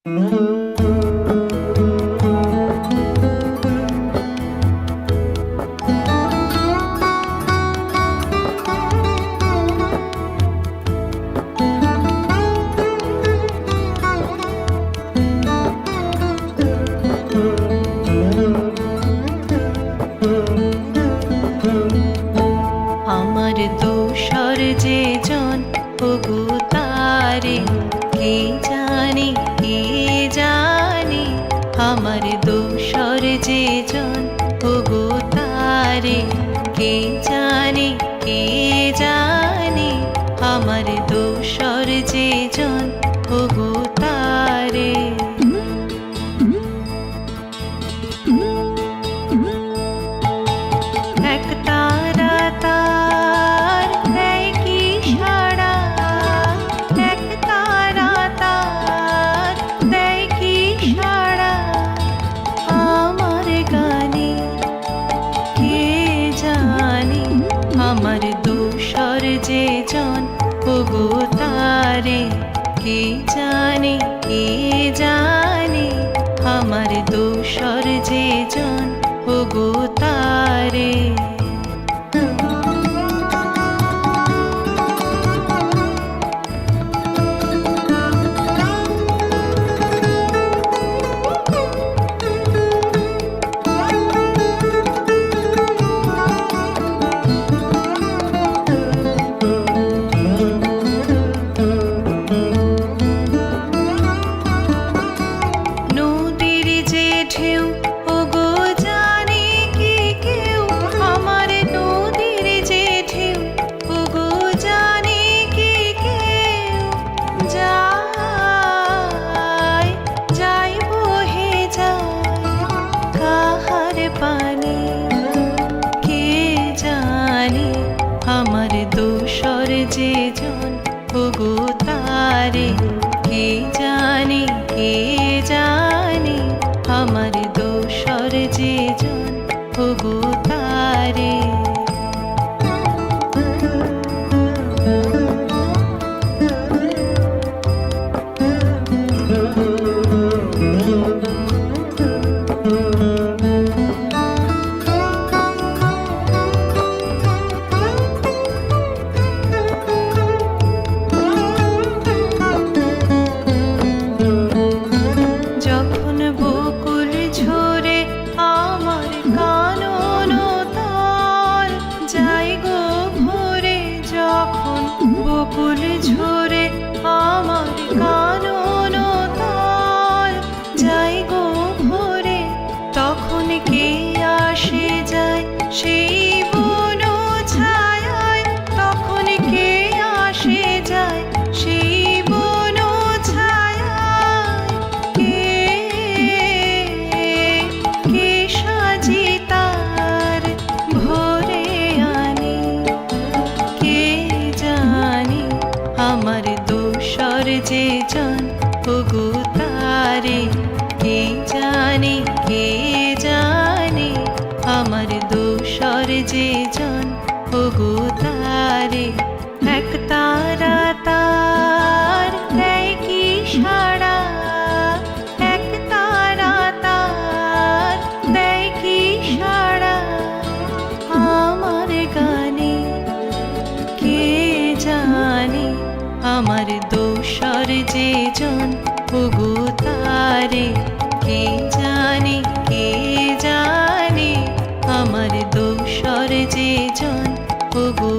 আমার দোসর যে জন ওগো তারে কে জানে আমার দোসর যে জন ওগো তারে কে জানে আমার দোসর যে জন ওগো তারে এক তারা তার দেয় কি সাড়া, এক তারা তার দেয় কি সাড়া আমার গানে কে জানে আমার দোসর যে জন ওগো তারে কে জানে আমার দোসর যে জন ওগো তারে নদীর যে ঢেউ ওগো জানে কি কেউ আমার নদীর যে ঢেউ ওগো জানে কি কেউ যায় যায় বহে যায় কাহার পানে কে জানে আমার দোসর যে জন ওগো তারে কে জানে আমার দোসর যে জন ওগো তারে যখন বকুল ঝরে আমার কানন তার যাই গো ভরে, যখন বকুল ঝরে আমার কানন তার যাই গো ভরে, তখন কে আসে যায় সেই বন ছায়ায়, তখন কে আসে যায় সেই বন ছায়ায়, কে সাজি তার ভরে আনে কে জানে আমার দোসর যে জন ওগো তারে কে জানে আমার দোসর যে জন ওগো তারে এক তারা তার দেয় কি সাড়া, এক তারা তার দেয় কি সাড়া আমার গানে কে জানে আমার দোসর যে জন ওগো তারে কে জানে আমার দোসর যে জন ওগো